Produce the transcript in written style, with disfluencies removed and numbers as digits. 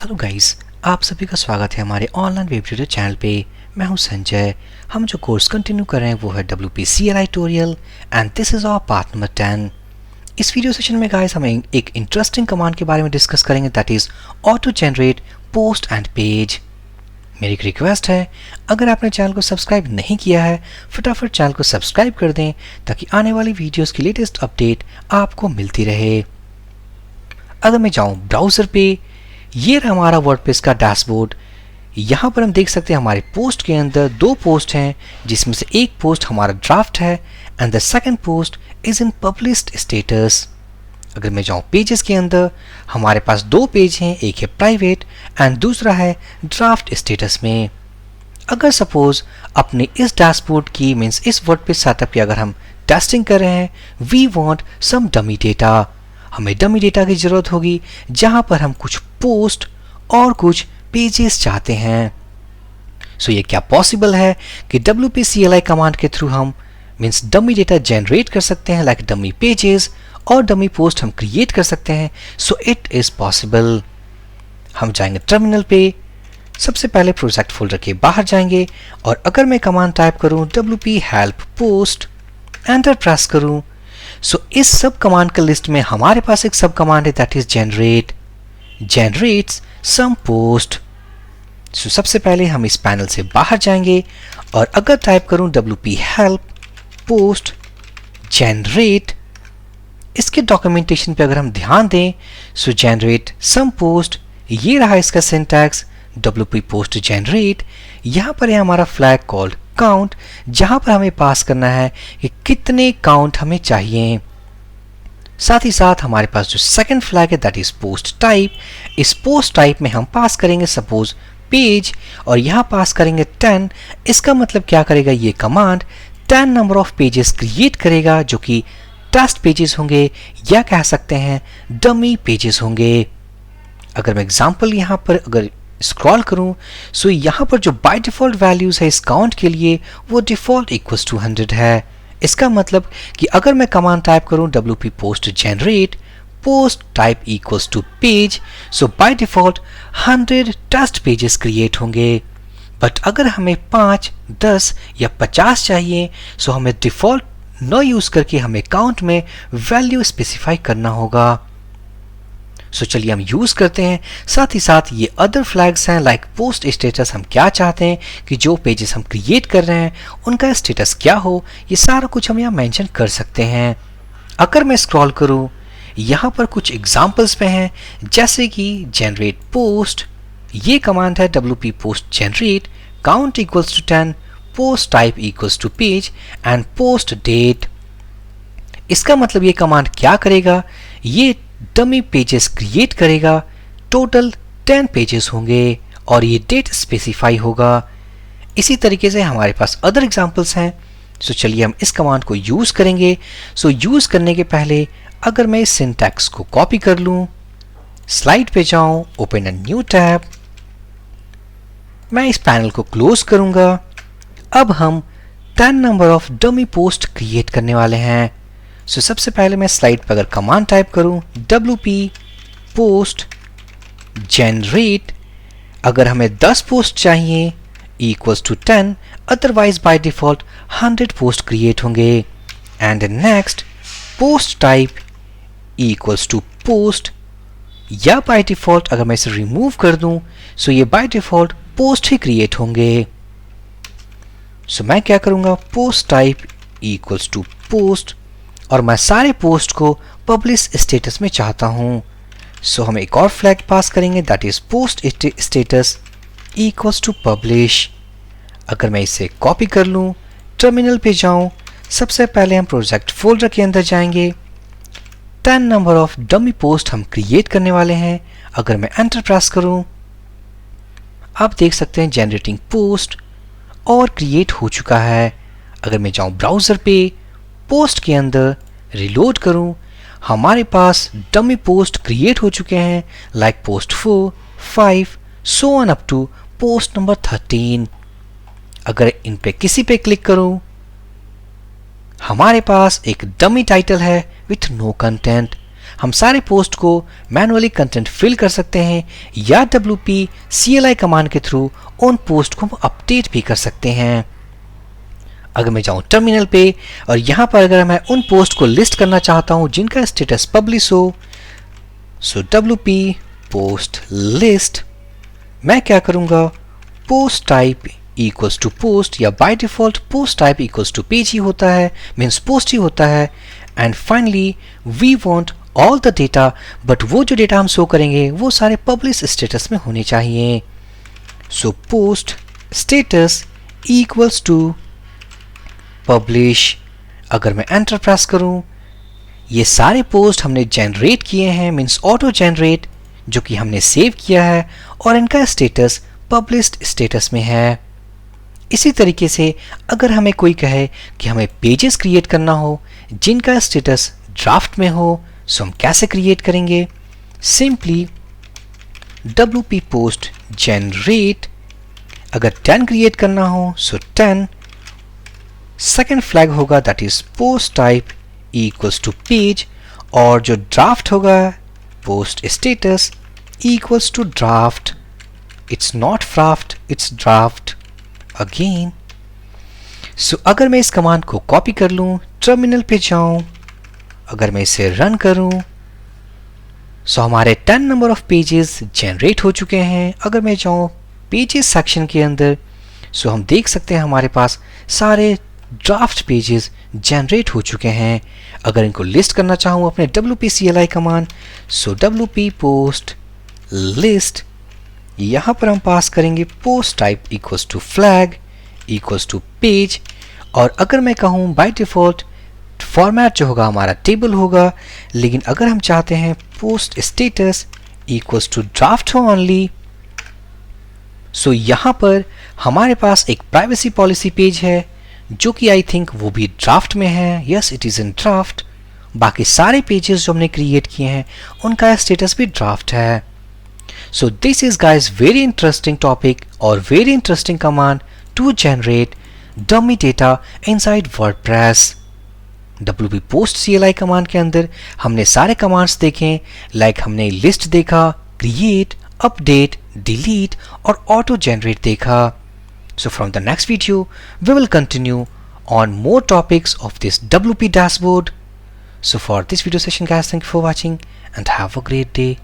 Hello guys, आप सभी का स्वागत है हमारे ऑनलाइन वेब ट्यूटर चैनल पे। मैं हूं संजय। हम जो कोर्स कंटिन्यू कर रहे हैं वो है WP CLI tutorial and this is our part number 10। इस वीडियो सेशन में गाइस हम एक इंटरेस्टिंग कमांड के बारे में डिस्कस करेंगे, that is auto generate post and page. मेरी एक रिक्वेस्ट है, अगर आपने चैनल को सब्सक्राइब नहीं किया है फटाफट चैनल को सब्सक्राइब कर दें ताकि आने वाली वीडियोस की लेटेस्ट अपडेट आपको मिलती रहे। अगर मैं जाऊं ब्राउजर पे, ये रहा हमारा वर्डप्रेस का डैशबोर्ड। यहाँ पर हम देख सकते हैं हमारे पोस्ट के अंदर दो पोस्ट हैं, जिसमें से एक पोस्ट हमारा ड्राफ्ट है and the second post is in published status. अगर मैं जाऊँ पेजेस के अंदर, हमारे पास दो पेज हैं, एक है प्राइवेट एंड दूसरा है ड्राफ्ट स्टेटस में। अगर सपोज अपने इस डैशबोर्ड की मीन्स इस वर्डप्रेस सेटअप की अगर हम टेस्टिंग कर रहे हैं, we want some dummy data. हमें डमी डेटा की जरूरत होगी जहां पर हम कुछ पोस्ट और कुछ पेजेस चाहते हैं। सो ये क्या पॉसिबल है कि WP CLI कमांड के थ्रू हम मीन्स डमी डेटा जनरेट कर सकते हैं, लाइक डमी पेजेस और डमी पोस्ट हम क्रिएट कर सकते हैं। So it is possible. हम जाएंगे टर्मिनल पे, सबसे पहले प्रोजेक्ट फोल्डर के बाहर जाएंगे और अगर मैं कमांड टाइप करूं WP help post, enter press करूं, सो इस सब कमांड का लिस्ट में हमारे पास एक सब कमांड है that is generates some post. So सबसे पहले हम इस पैनल से बाहर जाएंगे और अगर टाइप करूं WP help post generate, इसके डॉक्यूमेंटेशन पे अगर हम ध्यान दें, सो जनरेट सम पोस्ट, ये रहा इसका सिंटैक्स WP post generate। यहां पर है हमारा फ्लैग कॉल्ड काउंट, जहां पर हमें पास करना है कि कितने काउंट हमें चाहिए। साथ ही साथ हमारे पास जो सेकंड फ्लैग है दैट इज पोस्ट टाइप। इस पोस्ट टाइप में हम पास करेंगे सपोज पेज और यहां पास करेंगे 10। इसका मतलब क्या करेगा ये command, 10 number of pages create करेगा जो कि टेस्ट पेजेस होंगे या कह सकते हैं डमी पेजेस होंगे। अगर मैं एग्जांपल यहां पर अगर स्क्रॉल करूं, सो यहां पर जो बाय डिफॉल्ट वैल्यूज है इस काउंट के लिए वो डिफॉल्ट इक्वल्स टू 100 है। इसका मतलब कि अगर मैं कमांड टाइप करूं WP post generate post type equals to page, so by default 100 test pages create होंगे। बट अगर हमें 5, 10 या 50 चाहिए, सो हमें डिफॉल्ट न यूज करके हमें काउंट में वैल्यू स्पेसिफाई करना होगा। सो चलिए हम यूज करते हैं। साथ ही साथ ये अदर फ्लैग्स हैं लाइक पोस्ट स्टेटस, हम क्या चाहते हैं कि जो पेजेस हम क्रिएट कर रहे हैं उनका स्टेटस क्या हो, ये सारा कुछ हम यहाँ मेंशन कर सकते हैं। अगर मैं स्क्रॉल करूं, यहाँ पर कुछ एग्जांपल्स पे हैं, जैसे कि जनरेट पोस्ट, ये कमांड है WP post generate count equals to 10, post type equals to page and post date. इसका मतलब ये कमांड क्या करेगा, ये डमी पेजेस क्रिएट करेगा, टोटल 10 पेजेस होंगे और ये डेट स्पेसिफाई होगा। इसी तरीके से हमारे पास अदर एग्जांपल्स हैं। सो चलिए हम इस कमांड को यूज करेंगे। सो यूज करने के पहले अगर मैं इस सिंटैक्स को कॉपी कर लूं, स्लाइड पे जाऊं, ओपन अ न्यू टैब, मैं इस पैनल को क्लोज करूंगा। अब हम 10 number of dummy post create करने वाले हैं। सो सबसे पहले मैं स्लाइड पर अगर कमांड टाइप करूं WP post generate, अगर हमें 10 पोस्ट चाहिए equals to 10, otherwise by default 100 post create होंगे। And next post type equals to post, या बाय डिफॉल्ट अगर मैं इसे रिमूव कर दूं, सो ये बाय डिफॉल्ट पोस्ट ही क्रिएट होंगे। सो मैं क्या करूंगा, post type equals to post, और मैं सारे पोस्ट को पब्लिश स्टेटस में चाहता हूं। सो हम एक और फ्लैग पास करेंगे that is post status equals to publish. अगर मैं इसे कॉपी कर लूं, टर्मिनल पे जाऊं, सबसे पहले हम प्रोजेक्ट फोल्डर के अंदर जाएंगे, 10 नंबर ऑफ डमी पोस्ट हम क्रिएट करने वाले हैं। अगर मैं एंटर प्रेस करूं, आप देख सकते हैं जनरेटिंग पोस्ट और क्रिएट हो चुका है। अगर मैं जाऊं ब्राउजर पे, पोस्ट के अंदर रिलोड करूं, हमारे पास डमी पोस्ट क्रिएट हो चुके हैं like post 4, 5 so on up to post number 13। अगर इन पे किसी पे क्लिक करूं, हमारे पास एक डमी टाइटल है विथ नो कंटेंट। हम सारे पोस्ट को मैनुअली कंटेंट फिल कर सकते हैं या WP CLI कमांड के थ्रू उन पोस्ट को हम अपडेट भी कर सकते हैं। अगर मैं जाऊं टर्मिनल पे और यहाँ पर अगर मैं उन पोस्ट को लिस्ट करना चाहता हूं जिनका स्टेटस पब्लिश हो, सो WP पोस्ट लिस्ट, मैं क्या करूंगा, post type equals to post, या by default post type equals to page ही होता है, मीन्स पोस्ट ही होता है। And finally we want all the data, but वो जो डेटा हम शो करेंगे वो सारे पब्लिश स्टेटस में होने चाहिए। So post status equals to publish. अगर मैं एंटर प्रेस करूं, ये सारे पोस्ट हमने जनरेट किए हैं, मीन्स ऑटो जनरेट, जो कि हमने सेव किया है और इनका स्टेटस पब्लिश्ड स्टेटस में है। इसी तरीके से अगर हमें कोई कहे कि हमें पेजेस क्रिएट करना हो जिनका स्टेटस ड्राफ्ट में हो, सो हम कैसे क्रिएट करेंगे, सिंपली WP पोस्ट जनरेट, अगर 10 क्रिएट करना हो सो 10, सेकेंड फ्लैग होगा that is post type equals to page, और जो ड्राफ्ट होगा post status equals to draft, it's not draft, it's draft again. So अगर मैं इस कमांड को कॉपी कर लूं, टर्मिनल पे जाऊं, अगर मैं इसे रन करूं, सो हमारे 10 नंबर ऑफ पेजेस जनरेट हो चुके हैं। अगर मैं जाऊं पेजेस सेक्शन के अंदर, सो हम देख सकते हैं हमारे पास सारे ड्राफ्ट पेजेस जनरेट हो चुके हैं। अगर इनको लिस्ट करना चाहूँ अपने WP CLI command, so WP post list, यहाँ पर हम पास करेंगे post type equals to flag equals to page, और अगर मैं कहूँ बाय डिफॉल्ट फॉर्मेट जो होगा हमारा टेबल होगा, लेकिन अगर हम चाहते हैं post status equals to draft हो ओनली, सो यहाँ पर हमारे पास एक प्राइवेसी पॉलिसी पेज है जो कि आई थिंक वो भी ड्राफ्ट में है। Yes, it is in draft. बाकी सारे पेजेस जो हमने क्रिएट किए हैं उनका स्टेटस भी ड्राफ्ट है। So this is guys very interesting topic और very interesting command to generate dummy data inside WordPress. WP post CLI command के अंदर हमने सारे कमांड्स देखे, लाइक हमने लिस्ट देखा, क्रिएट, अपडेट, डिलीट और ऑटो जनरेट देखा। So from the next video, we will continue on more topics of this WP dashboard. So for this video session guys, thank you for watching and have a great day.